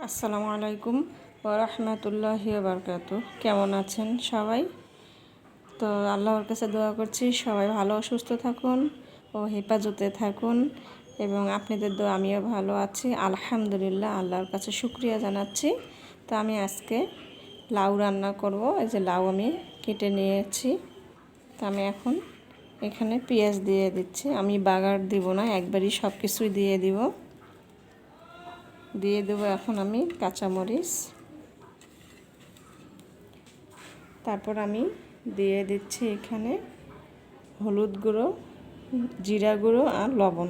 আসসালামু আলাইকুম ওয়া রাহমাতুল্লাহি ওয়া বারাকাতুহু। কেমন আছেন সবাই? তো আল্লাহর কাছে দোয়া করছি সবাই ভালো সুস্থ থাকুন ও হেফাজতে থাকুন, এবং আপনাদের দোয়া আমিও ভালো আছি আলহামদুলিল্লাহ। আল্লাহর কাছে শুকরিয়া জানাচ্ছি। তো আমি আজকে লাউ রান্না করব। এই যে লাউ আমি কেটে নিয়েছি। তো আমি এখন এখানে পেঁয়াজ দিয়ে দিচ্ছি। আমি বাগার দিব না, একবারই সব কিছুই দিয়ে দিব। দিয়ে দেবো এখন আমি কাঁচামরিচ, তারপর আমি দিয়ে দিচ্ছি এখানে হলুদ গুঁড়ো, জিরা গুঁড়ো আর লবণ,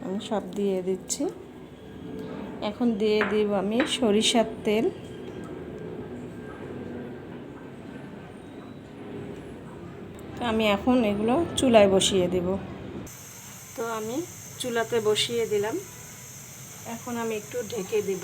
আমি সব দিয়ে দিচ্ছি। এখন দিয়ে দিব আমি সরিষার তেল। তো আমি এখন এগুলো চুলায় বসিয়ে দেব। তো আমি চুলাতে বসিয়ে দিলাম। এখন আমি একটু ঢেকে দিব।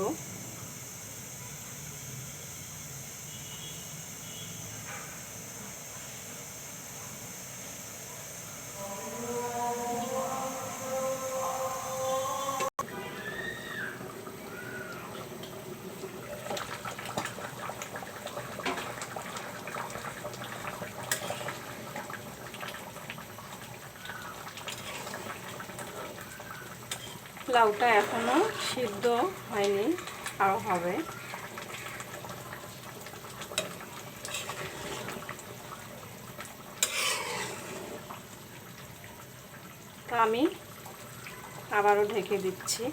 লাউটা এখনো সিদ্ধ হয়নি, আরও হবে। তো আমি আবারও ঢেকে দিচ্ছি।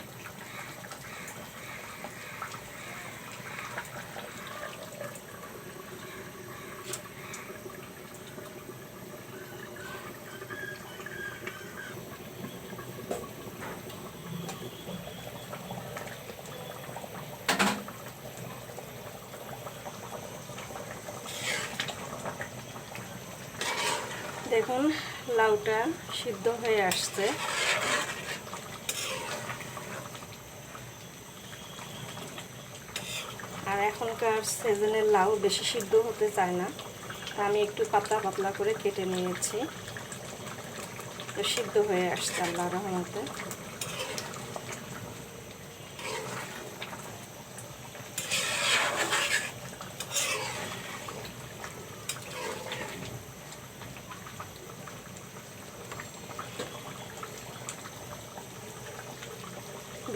দেখুন লাউটা সিদ্ধ হয়ে আসছে। আর এখনকার সিজনের লাউ বেশি সিদ্ধ হতে চায় না, আমি একটু পাতলা পাতলা করে কেটে নিয়েছি। তো সিদ্ধ হয়ে আসছে আল্লাহর রহমতে।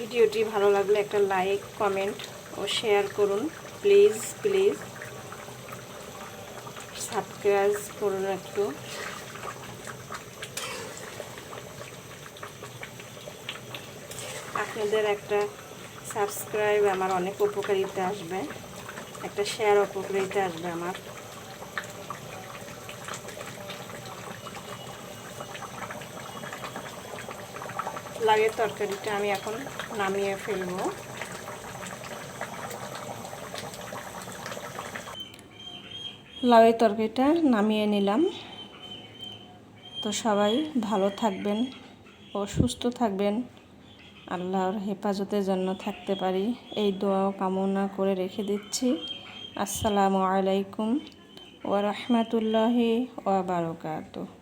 ভিডিওটি ভালো লাগলে একটা লাইক, কমেন্ট ও শেয়ার করুন। প্লিজ প্লিজ সাবস্ক্রাইব করুন একটু। আপনাদের একটা সাবস্ক্রাইব আমার অনেক উপকারিতা আসবে, একটা শেয়ার উপকারিতা আসবে আমার। লাউয়ের তরকারিটা আমি এখন নামিয়ে ফেলবো। লাউয়ের তরকারিটা নামিয়ে নিলাম। তো সবাই ভালো থাকবেন ও সুস্থ থাকবেন, আল্লাহর হেফাজতের জন্য থাকতে পারি এই দোয়াও কামনা করে রেখে দিচ্ছি। আসসালামু আলাইকুম ওয়া রাহমাতুল্লাহি ওয়া বারাকাতুহু।